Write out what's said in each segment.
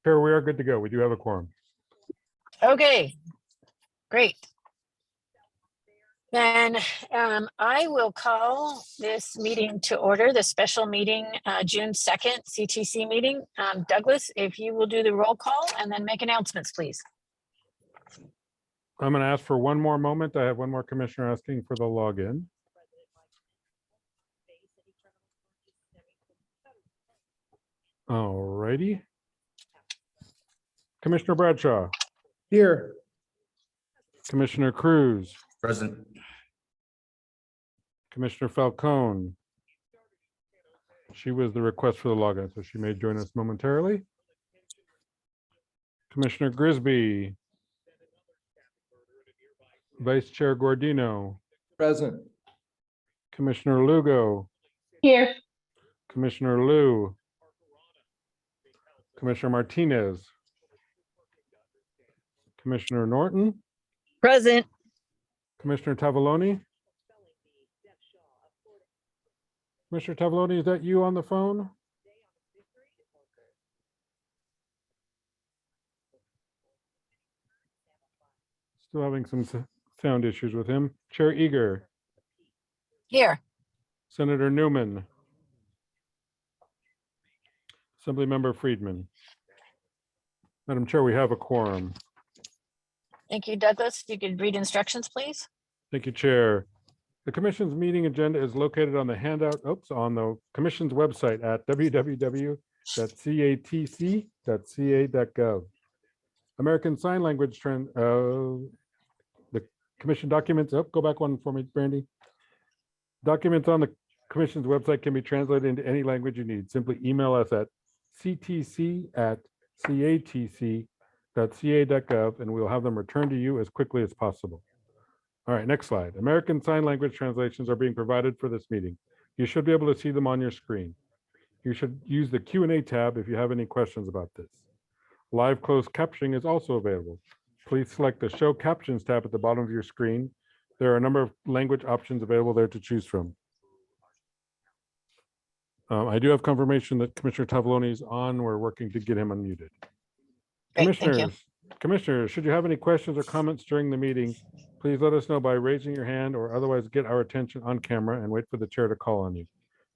Chair, we are good to go. We do have a quorum. Okay, great. Then I will call this meeting to order, the special meeting, June 2nd, CTC meeting. Douglas, if you will do the roll call and then make announcements, please. I'm going to ask for one more moment. I have one more commissioner asking for the login. All righty. Commissioner Bradshaw, Here. Commissioner Cruz, Present. Commissioner Falcone. She was the request for the login, so she may join us momentarily. Commissioner Grisby, Vice Chair Gordino, Present. Commissioner Lugo, Here. Commissioner Liu, Commissioner Martinez, Commissioner Norton, Present. Commissioner Tavaloni. Commissioner Tavaloni, is that you on the phone? Still having some sound issues with him. Chair Eager, Here. Senator Newman, Assemblymember Friedman. Madam Chair, we have a quorum. Thank you, Douglas. You could read instructions, please. Thank you, Chair. The Commission's meeting agenda is located on the handout, on the Commission's website at www.catc.ca.gov. American Sign Language the Commission documents, go back one for me, Brandy. Documents on the Commission's website can be translated into any language you need. Simply email us at ctc@catc.ca.gov and we'll have them returned to you as quickly as possible. All right, next slide. American Sign Language translations are being provided for this meeting. You should be able to see them on your screen. You should use the Q&A tab if you have any questions about this. Live closed captioning is also available. Please select the Show Captions tab at the bottom of your screen. There are a number of language options available there to choose from. I do have confirmation that Commissioner Tavaloni is on. We're working to get him unmuted. Great, thank you. Commissioners, should you have any questions or comments during the meeting, please let us know by raising your hand or otherwise get our attention on camera and wait for the chair to call on you.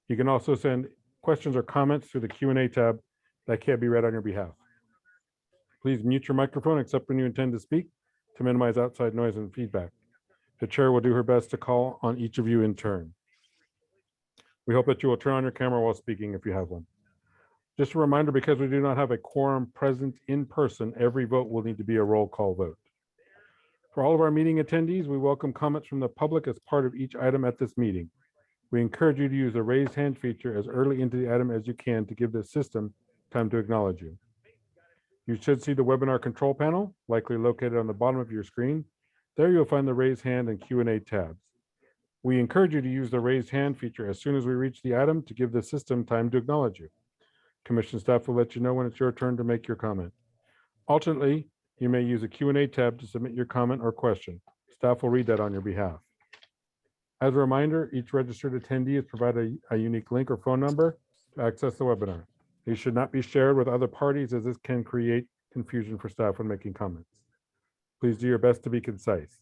You can also send questions or comments through the Q&A tab that can't be read on your behalf. Please mute your microphone except when you intend to speak to minimize outside noise and feedback. The chair will do her best to call on each of you in turn. We hope that you will turn on your camera while speaking if you have one. Just a reminder, because we do not have a quorum present in person, every vote will need to be a roll call vote. For all of our meeting attendees, we welcome comments from the public as part of each item at this meeting. We encourage you to use the raise hand feature as early into the item as you can to give the system time to acknowledge you. You should see the webinar control panel, likely located on the bottom of your screen. There you'll find the raise hand and Q&A tabs. We encourage you to use the raise hand feature as soon as we reach the item to give the system time to acknowledge you. Commission staff will let you know when it's your turn to make your comment. Alternately, you may use a Q&A tab to submit your comment or question. Staff will read that on your behalf. As a reminder, each registered attendee is provided a unique link or phone number to access the webinar. These should not be shared with other parties as this can create confusion for staff when making comments. Please do your best to be concise.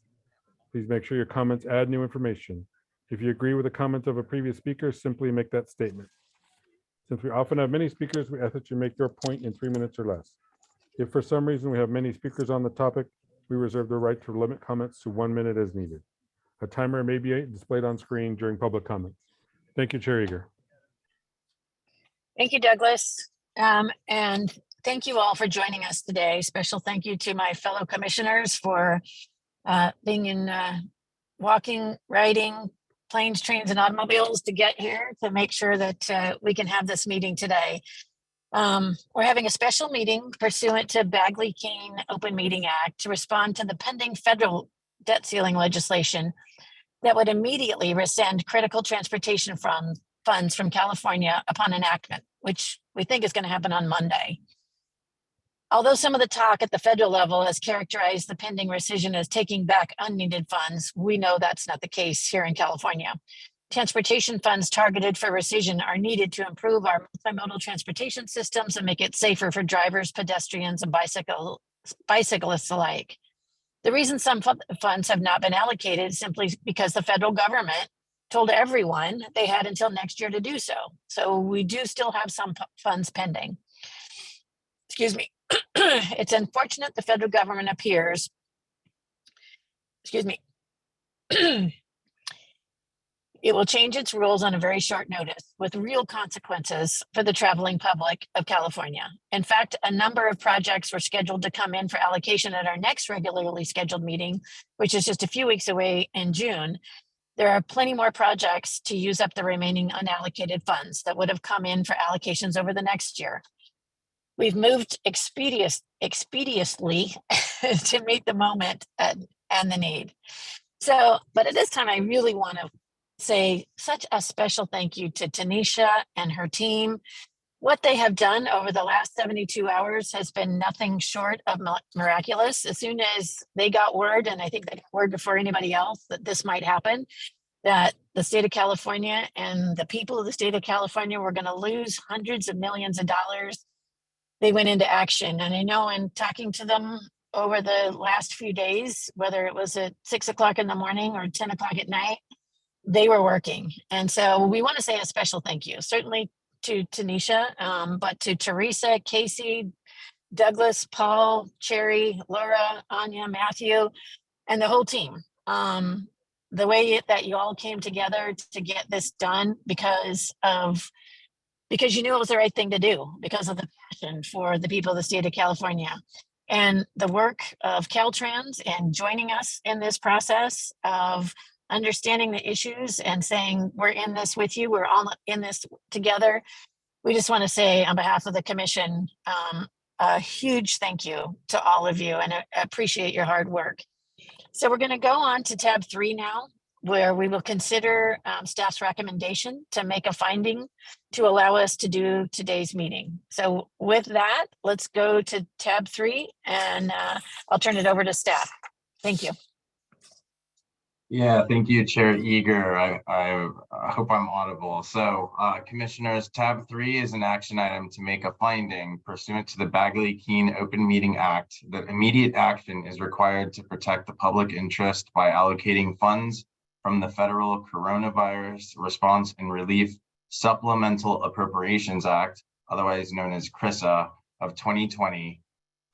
Please make sure your comments add new information. If you agree with the comments of a previous speaker, simply make that statement. Since we often have many speakers, we ask that you make your point in 3 minutes or less. If for some reason we have many speakers on the topic, we reserve the right to limit comments to 1 minute as needed. A timer may be displayed on screen during public comments. Thank you, Chair Eager. Thank you, Douglas. And thank you all for joining us today. Special thank you to my fellow commissioners for being in walking, riding, planes, trains, and automobiles to get here to make sure that we can have this meeting today. We're having a special meeting pursuant to Bagley-Keene Open Meeting Act to respond to the pending federal debt ceiling legislation that would immediately rescind critical transportation funds from California upon enactment, which we think is going to happen on Monday. Although some of the talk at the federal level has characterized the pending rescission as taking back unneeded funds, we know that's not the case here in California. transportation funds targeted for rescission are needed to improve our multimodal transportation systems and make it safer for drivers, pedestrians, and bicyclists alike. The reason some funds have not been allocated is simply because the federal government told everyone they had until next year to do so. So we do still have some funds pending. Excuse me. It's unfortunate the federal government appears, excuse me, it will change its rules on a very short notice with real consequences for the traveling public of California. In fact, a number of projects were scheduled to come in for allocation at our next regularly scheduled meeting, which is just a few weeks away in June. There are plenty more projects to use up the remaining unallocated funds that would have come in for allocations over the next year. We've moved expeditiously to meet the moment and the need. So, but at this time, I really want to say such a special thank you to Tanisha and her team. What they have done over the last 72 hours has been nothing short of miraculous. As soon as they got word, and I think they got word before anybody else that this might happen, that the state of California and the people of the state of California were going to lose hundreds of millions of dollars, they went into action. And I know in talking to them over the last few days, whether it was at 6 o'clock in the morning or 10 o'clock at night, they were working. And so we want to say a special thank you, certainly to Tanisha, but to Teresa, Casey, Douglas, Paul, Cherry, Laura, Anya, Matthew, and the whole team. The way that you all came together to get this done because you knew it was the right thing to do, because of the passion for the people of the state of California. And the work of Caltrans and joining us in this process of understanding the issues and saying, we're in this with you, we're all in this together. We just want to say on behalf of the commission, a huge thank you to all of you, and I appreciate your hard work. So we're going to go on to tab 3 now, where we will consider staff's recommendation to make a finding to allow us to do today's meeting. So with that, let's go to tab 3, and I'll turn it over to staff. Thank you. Yeah, thank you, Chair Eager. I hope I'm audible. So, Commissioners, tab 3 is an action item to make a finding pursuant to the Bagley-Keene Open Meeting Act that immediate action is required to protect the public interest by allocating funds from the Federal Coronavirus Response and Relief Supplemental Appropriations Act, otherwise known as CRRSA, of 2020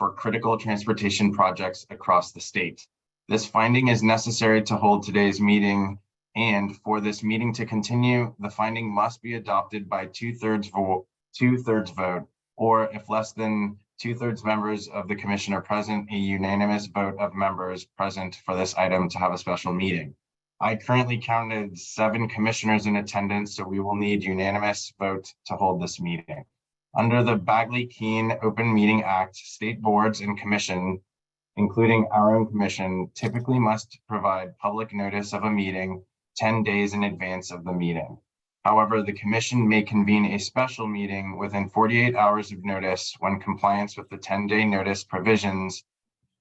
for critical transportation projects across the state. This finding is necessary to hold today's meeting, and for this meeting to continue, the finding must be adopted by two-thirds vote, or if less than two-thirds members of the commission are present, a unanimous vote of members present for this item to have a special meeting. I currently counted 7 commissioners in attendance, so we will need unanimous vote to hold this meeting. Under the Bagley-Keene Open Meeting Act, state boards and commission, including our own commission, typically must provide public notice of a meeting 10 days in advance of the meeting. However, the commission may convene a special meeting within 48 hours of notice when compliance with the 10-day notice provisions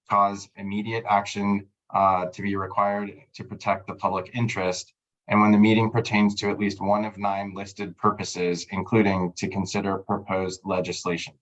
cause immediate action to be required to protect the public interest, and when the meeting pertains to at least one of 9 listed purposes, including to consider proposed legislation.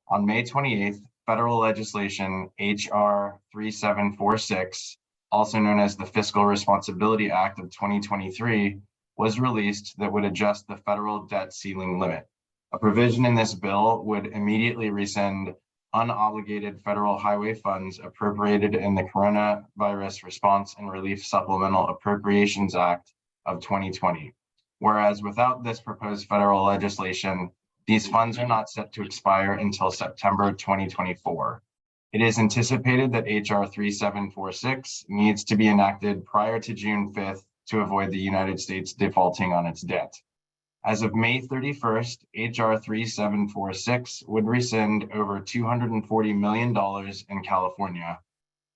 On May 28th, federal legislation HR 3746, also known as the Fiscal Responsibility Act of 2023, was released that would adjust the federal debt ceiling limit. A provision in this bill would immediately rescind unobligated federal highway funds appropriated in the Coronavirus Response and Relief Supplemental Appropriations Act of 2020. Whereas without this proposed federal legislation, these funds are not set to expire until September 2024. It is anticipated that HR 3746 needs to be enacted prior to June 5th to avoid the United States defaulting on its debt. As of May 31st, HR 3746 would rescind over $240 million in California.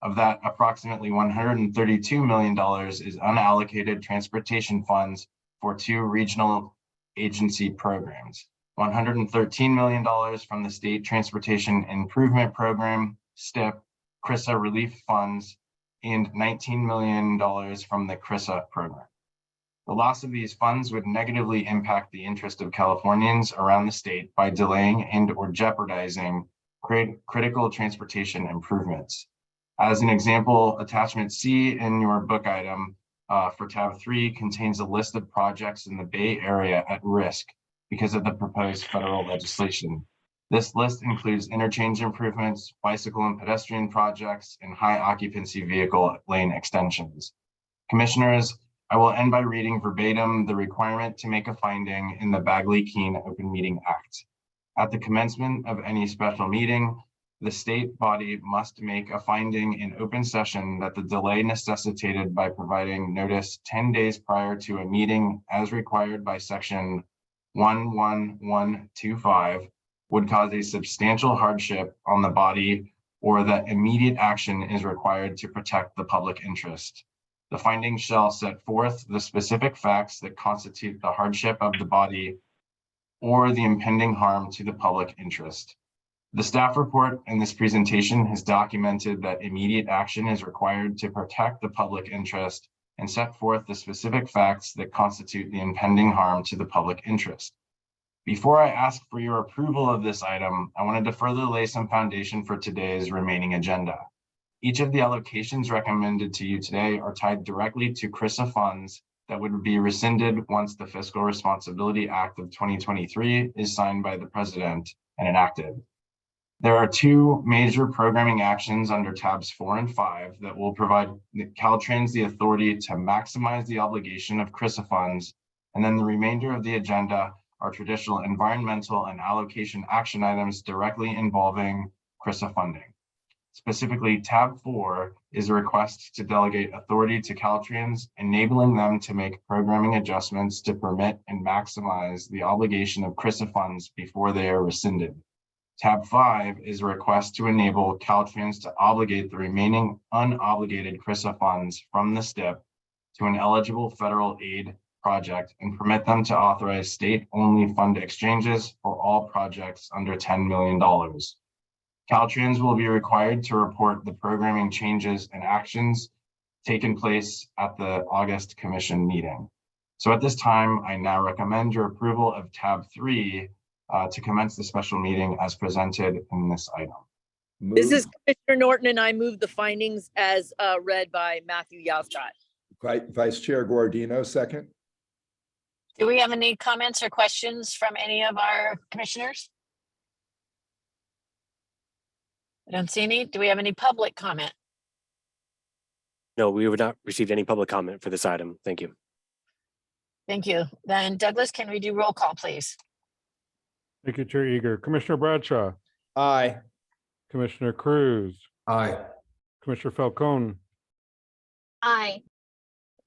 Of that, approximately $132 million is unallocated transportation funds for 2 regional agency programs. $113 million from the State Transportation Improvement Program, STIP, CRRSA relief funds, and $19 million from the CRRSA program. The loss of these funds would negatively impact the interest of Californians around the state by delaying and or jeopardizing critical transportation improvements. As an example, attachment C in your book item for tab 3 contains a list of projects in the Bay Area at risk because of the proposed federal legislation. This list includes interchange improvements, bicycle and pedestrian projects, and high occupancy vehicle lane extensions. Commissioners, I will end by reading verbatim the requirement to make a finding in the Bagley-Keene Open Meeting Act. At the commencement of any special meeting, the state body must make a finding in open session that the delay necessitated by providing notice 10 days prior to a meeting as required by section 11125 would cause a substantial hardship on the body or that immediate action is required to protect the public interest. The finding shall set forth the specific facts that constitute the hardship of the body or the impending harm to the public interest. The staff report in this presentation has documented that immediate action is required to protect the public interest and set forth the specific facts that constitute the impending harm to the public interest. Before I ask for your approval of this item, I wanted to further lay some foundation for today's remaining agenda. Each of the allocations recommended to you today are tied directly to CRRSA funds that would be rescinded once the Fiscal Responsibility Act of 2023 is signed by the President and enacted. There are two major programming actions under tabs 4 and 5 that will provide Caltrans the authority to maximize the obligation of CRRSA funds, and then the remainder of the agenda are traditional environmental and allocation action items directly involving CRRSA funding. Specifically, tab 4 is a request to delegate authority to Caltrans, enabling them to make programming adjustments to permit and maximize the obligation of CRRSA funds before they are rescinded. Tab 5 is a request to enable Caltrans to obligate the remaining unobligated CRRSA funds from the STIP to an eligible federal aid project and permit them to authorize state-only fund exchanges for all projects under $10 million. Caltrans will be required to report the programming changes and actions taken place at the August Commission meeting. So at this time, I now recommend your approval of tab 3 to commence the special meeting as presented in this item. This is Commissioner Norton, and I move the findings as read by Matthew Yascott. Vice Chair Guardino, second. Do we have any comments or questions from any of our commissioners? I don't see any. Do we have any public comment? No, we have not received any public comment for this item. Thank you. Thank you. Then Douglas, can we do roll call, please? Thank you, Chair Eager. Commissioner Bradshaw, Aye. Commissioner Cruz, Aye. Commissioner Falcone, Aye.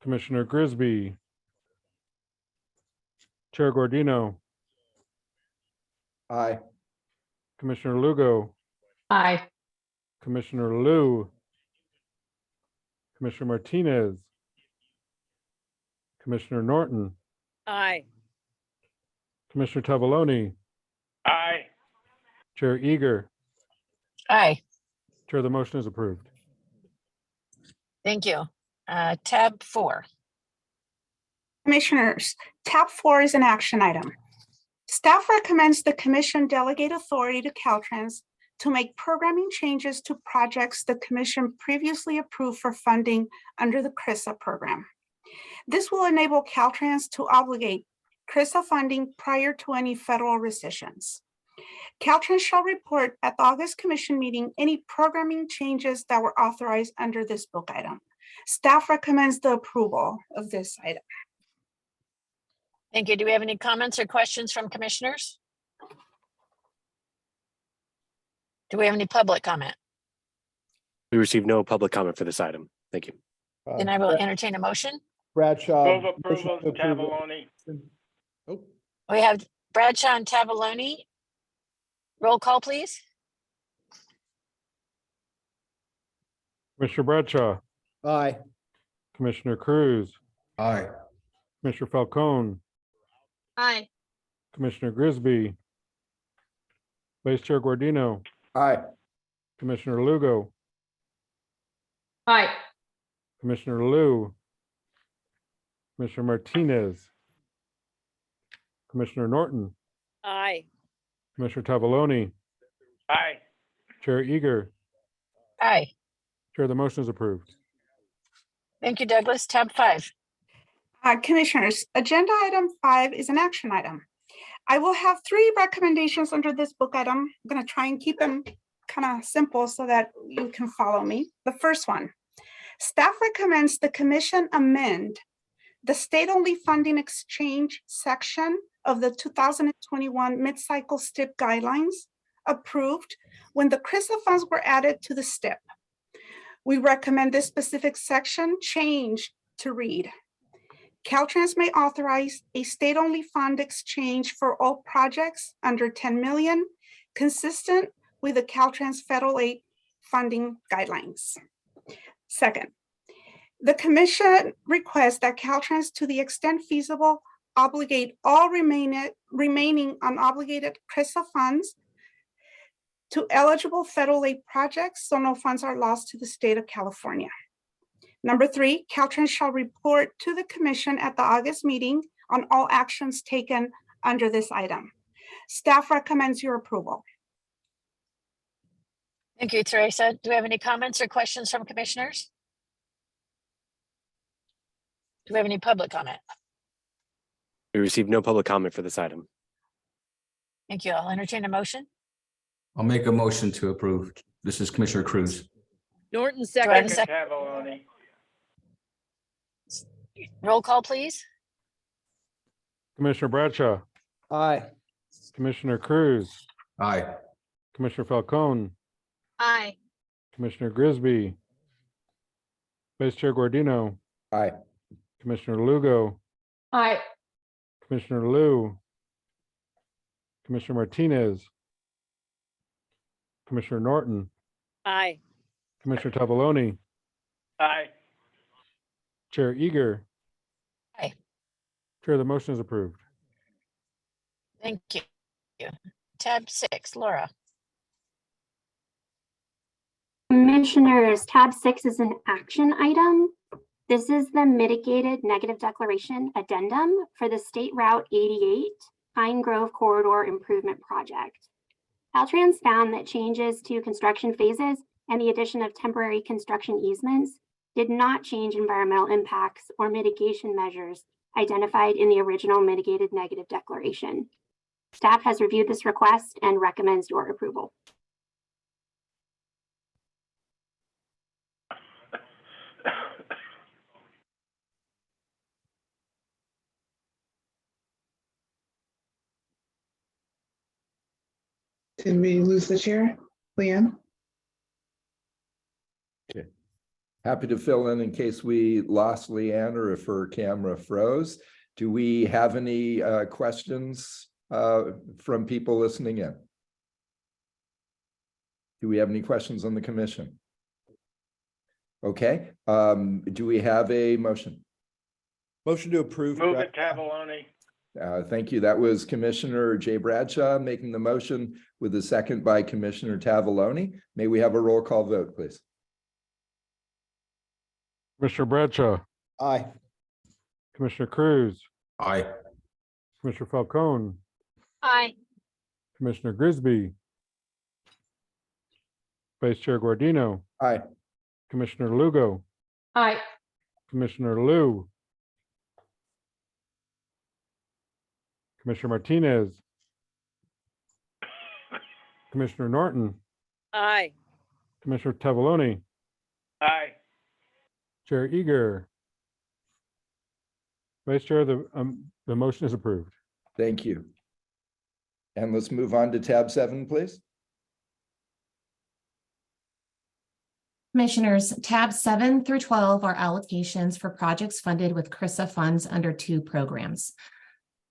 Commissioner Grisby, Chair Guardino, Aye. Commissioner Lugo, Aye. Commissioner Liu, Commissioner Martinez, Commissioner Norton, Aye. Commissioner Tavaloni, Aye. Chair Eager. Aye. Chair, the motion is approved. Thank you. Tab 4. Commissioners, tab 4 is an action item. Staff recommends the commission delegate authority to Caltrans to make programming changes to projects the commission previously approved for funding under the CRRSA program. This will enable Caltrans to obligate CRRSA funding prior to any federal rescissions. Caltrans shall report at the August Commission meeting any programming changes that were authorized under this book item. Staff recommends the approval of this item. Thank you. Do we have any comments or questions from commissioners? Do we have any public comment? We received no public comment for this item. Thank you. Then I will entertain a motion. Bradshaw. Move motion approval, to approve it. Tavaloni. Oh, We have Bradshaw and Tavaloni. Roll call, please. Commissioner Bradshaw, aye. Commissioner Cruz, Aye. Commissioner Falcone, Aye. Commissioner Grisby, Vice Chair Guardino, Aye. Commissioner Lugo, Aye. Commissioner Liu, Commissioner Martinez, Commissioner Norton, Aye. Commissioner Tavaloni, Aye. Chair Eager. Aye. Chair, the motion is approved. Thank you, Douglas. Tab 5. Commissioners, agenda item 5 is an action item. I will have 3 recommendations under this book item. I'm going to try and keep them kind of simple so that you can follow me. The first one, staff recommends the commission amend the state-only funding exchange section of the 2021 mid-cycle STIP guidelines approved when the CRISA funds were added to the STIP. We recommend this specific section change to read: Caltrans may authorize a state-only fund exchange for all projects under 10 million, consistent with the Caltrans federal aid funding guidelines. Second, the commission requests that Caltrans, to the extent feasible, obligate all remaining unobligated CRISA funds to eligible federal aid projects, so no funds are lost to the state of California. Number 3, Caltrans shall report to the commission at the August meeting on all actions taken under this item. Staff recommends your approval. Thank you, Teresa. Do we have any comments or questions from commissioners? Do we have any public comment? We received no public comment for this item. Thank you. I'll entertain a motion. I'll make a motion to approve. This is Commissioner Cruz. Norton I have a second. second? Roll call, please. Commissioner Bradshaw, Aye. Commissioner Cruz, Aye. Commissioner Falcone, Aye. Commissioner Grisby, Vice Chair Guardino, Aye. Commissioner Lugo, Aye. Commissioner Liu, Commissioner Martinez, Commissioner Norton, Aye. Commissioner Tavaloni, Aye. Chair Eager. Aye. Chair, the motion is approved. Thank you. Tab 6, Laura. Commissioners, tab 6 is an action item. This is the mitigated negative declaration addendum for the State Route 88 Pine Grove Corridor Improvement Project. Caltrans found that changes to construction phases and the addition of temporary construction easements did not change environmental impacts or mitigation measures identified in the original mitigated negative declaration. Staff has reviewed this request and recommends your approval. Did we lose the chair? Leanne? Okay. Happy to fill in case we lost Leanne or if her camera froze. Do we have any questions from people listening in? Do we have any questions on the commission? Okay. Do we have a motion? Motion to approve. Move it, Tavaloni. Thank you. That was Commissioner Jay Bradshaw making the motion with a second by Commissioner Tavaloni. May we have a roll call vote, please? Commissioner Bradshaw, Aye. Commissioner Cruz, Aye. Commissioner Falcone, Aye. Commissioner Grisby, Vice Chair Guardino, Aye. Commissioner Lugo, Aye. Commissioner Liu, Commissioner Martinez, Commissioner Norton, Aye. Commissioner Tavaloni, Aye. Chair Eager. Vice Chair, the motion is approved. Thank you. And let's move on to tab 7, please. Commissioners, tabs 7 through 12 are allocations for projects funded with CRISA funds under 2 programs.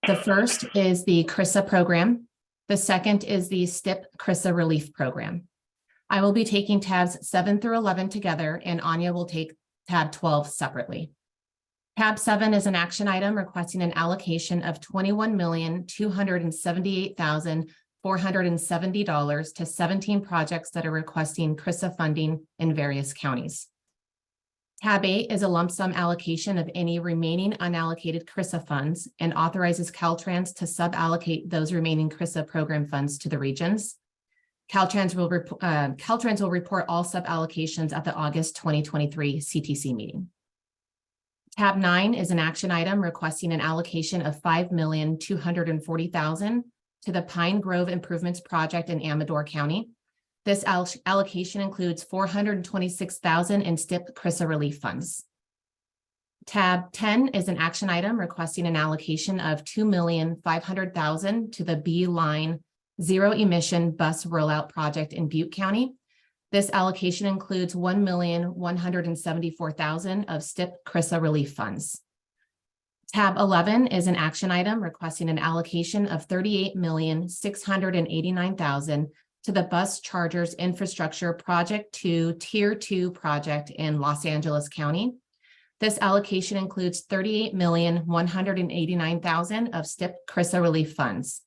The first is the CRISA program. The second is the STIP CRISA relief program. I will be taking tabs 7 through 11 together, and Anya will take tab 12 separately. Tab 7 is an action item requesting an allocation of $21,278,470 to 17 projects that are requesting CRISA funding in various counties. Tab 8 is a lump sum allocation of any remaining unallocated CRRSA funds and authorizes Caltrans to suballocate those remaining CRRSA program funds to the regions. Caltrans will report all suballocations at the August 2023 CTC meeting. Tab 9 is an action item requesting an allocation of $5,240,000 to the Pine Grove Improvements Project in Amador County. This allocation includes $426,000 in STIP CRRSA relief funds. Tab 10 is an action item requesting an allocation of $2,500,000 to the B-Line Zero Emission Bus Rollout Project in Butte County. This allocation includes $1,174,000 of STIP CRRSA relief funds. Tab 11 is an action item requesting an allocation of $38,689,000 to the Bus Chargers Infrastructure Project 2 Tier 2 project in Los Angeles County. This allocation includes $38,189,000 of STIP CRRSA relief funds.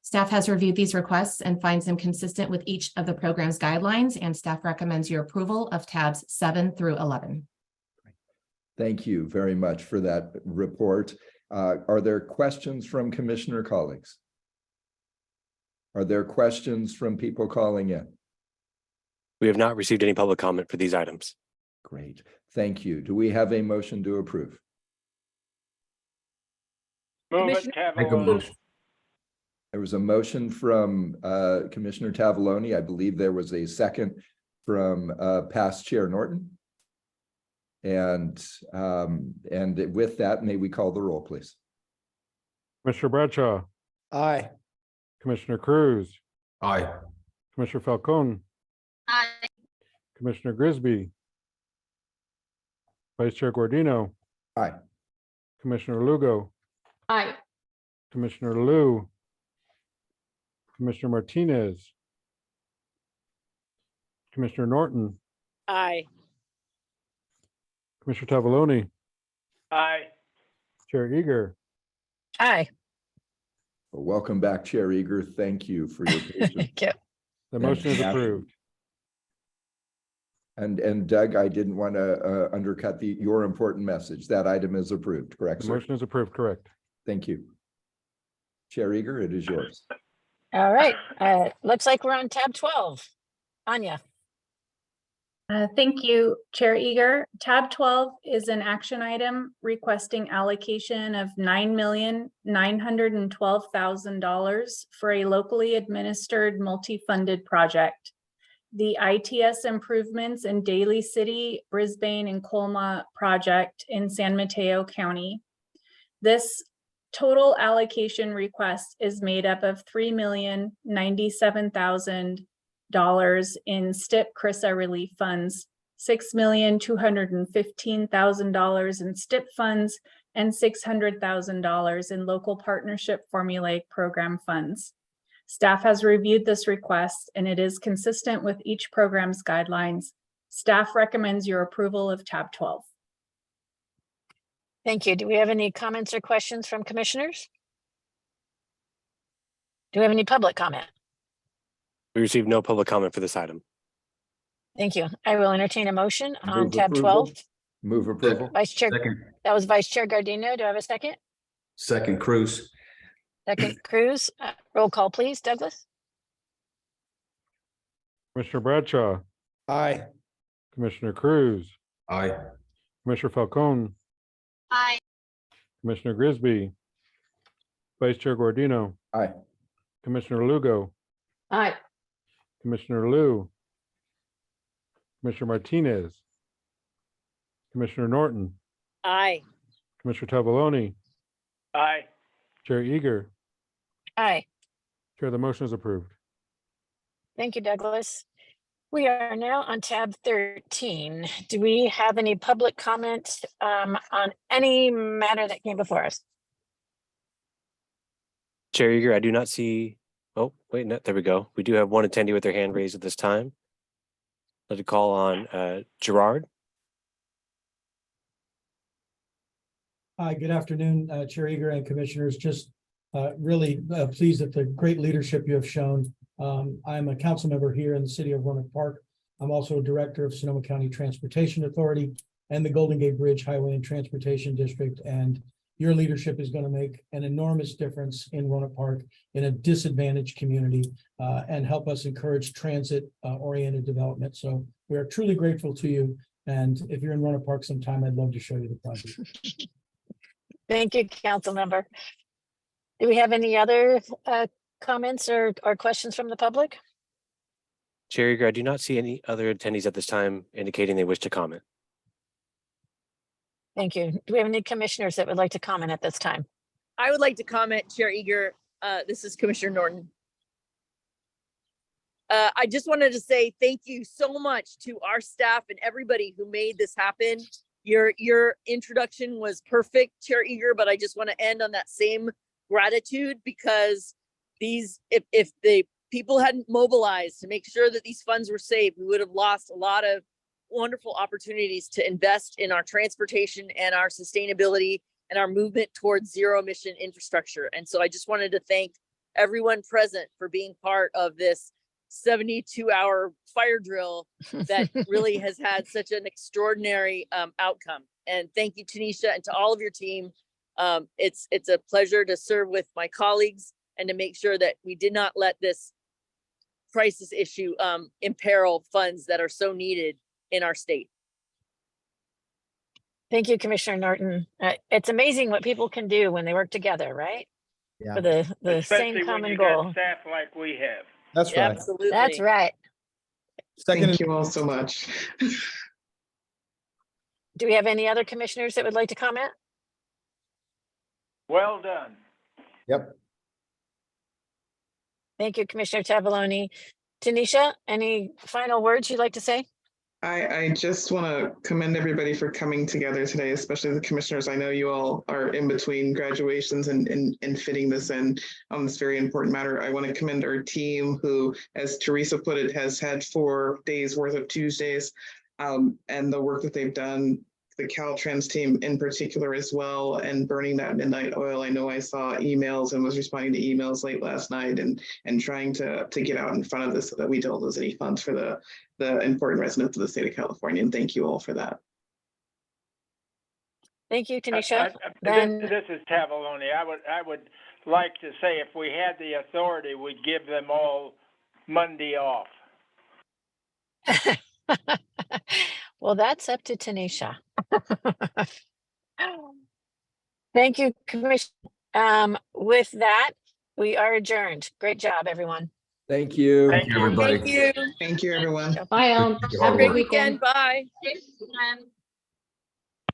Staff has reviewed these requests and finds them consistent with each of the program's guidelines, and staff recommends your approval of tabs 7 through 11. Thank you very much for that report. Are there questions from commissioner colleagues? Are there questions from people calling in? We have not received any public comment for these items. Great, thank you. Do we have a motion to approve? Move it, Commissioner- Make a Tavalona. motion. There was a motion from Commissioner Tavaloni. I believe there was a second from past Chair Norton. And with that, may we call the roll, please? Commissioner Bradshaw, Aye. Commissioner Cruz, Aye. Commissioner Falcone, Aye. Commissioner Grisby, Vice Chair Gordino, Aye. Commissioner Lugo, Aye. Commissioner Liu, Commissioner Martinez, Commissioner Norton, Aye. Commissioner Tavaloni, Aye. Chair Eager. Aye. Well, welcome back, Chair Eager. Thank you for your patience. Thank you. The motion is approved. And Doug, I didn't want to undercut your important message. That item is approved, correct, The sir? motion is approved, correct. Thank you. Chair Eager, it is yours. All right. Looks like we're on tab 12. Anya. Thank you, Chair Eager. Tab 12 is an action item requesting allocation of $9,912,000 for a locally administered multi-funded project. The ITS improvements in Daly City, Brisbane, and Colma project in San Mateo County. This total allocation request is made up of $3,097,000 in STIP CRRSA relief funds, $6,215,000 in STIP funds, and $600,000 in local partnership formulaic program funds. Staff has reviewed this request and it is consistent with each program's guidelines. Staff recommends your approval of tab 12. Thank you. Do we have any comments or questions from commissioners? Do we have any public comment? We received no public comment for this item. Thank you. I will entertain a motion on Move tab approval. 12. Move approval. Vice Chair, Second. that was Vice Chair Gardino. Do I have a second? Second, Cruz. Second, Cruz. Roll call, please. Douglas? Commissioner Bradshaw, Aye. Commissioner Cruz, Aye. Commissioner Falcone, Aye. Commissioner Grisby, Vice Chair Gordino, Aye. Commissioner Lugo, Aye. Commissioner Liu, Commissioner Martinez, Commissioner Norton, Aye. Commissioner Tavaloni, Aye. Chair Eager. Aye. Chair, the motion is approved. Thank you, Douglas. We are now on tab 13. Do we have any public comments on any matter that came before us? Chair Eager, I do not see, oh, wait, no, there we go. We do have one attendee with their hand raised at this time. I'd like to call on Gerard. Hi, good afternoon, Chair Eager and Commissioners. Just really pleased at the great leadership you have shown. I'm a council member here in the city of Roanoke Park. I'm also a director of Sonoma County Transportation Authority, and the Golden Gate Bridge Highway and Transportation District. And your leadership is going to make an enormous difference in Roanoke Park, in a disadvantaged community, and help us encourage transit oriented development. So we are truly grateful to you. And if you're in Roanoke Park sometime, I'd love to show you the project. Thank you, council member. Do we have any other comments or questions from the public? Chair Yeager, I do not see any other attendees at this time indicating they wish to comment. Thank you. Do we have any commissioners that would like to comment at this time? I would like to comment, Chair Eager. This is Commissioner Norton. I just wanted to say thank you so much to our staff and everybody who made this happen. Your introduction was perfect, Chair Eager, but I just want to end on that same gratitude, because if the people hadn't mobilized to make sure that these funds were saved, we would have lost a lot of wonderful opportunities to invest in our transportation and our sustainability and our movement towards zero emission infrastructure. And so I just wanted to thank everyone present for being part of this 72-hour fire drill that really has had such an extraordinary outcome. And thank you, Tanisha, and to all of your team. It's a pleasure to serve with my colleagues and to make sure that we did not let this crisis issue imperil funds that are so needed in our state. Thank you, Commissioner Norton. It's amazing what people can do when they work together, right? Yeah. For the Especially same when common you got goal. staff like we have. That's right. Absolutely. That's right. Second, you all so much. Do we have any other commissioners that would like to comment? Well done. yep. Thank you, Commissioner Tavoloni. Tanisha, any final words you'd like to say? I just want to commend everybody for coming together today, especially the commissioners. I know you all are in between graduations and fitting this in on this very important matter. I want to commend our team who, as Teresa put it, has had 4 days worth of Tuesdays, and the work that they've done, the Caltrans team in particular as well, and burning that midnight oil. I know I saw emails and was responding to emails late last night and trying to get out in front of this so that we don't lose any funds for the important residents of the state of California. And thank you all for that. Thank you, Tanisha. This is Tavoloni. I would like to say if we had the authority, we'd give them all Monday off. Well, that's up to Tanisha. Thank you, Commissioner. With that, we are adjourned. Great job, everyone. Thank you. Thank you, everybody. Thank you. Thank you, everyone. Bye, all. Thank you Have all. a great Great weekend. weekend. Bye. Thanks, everyone.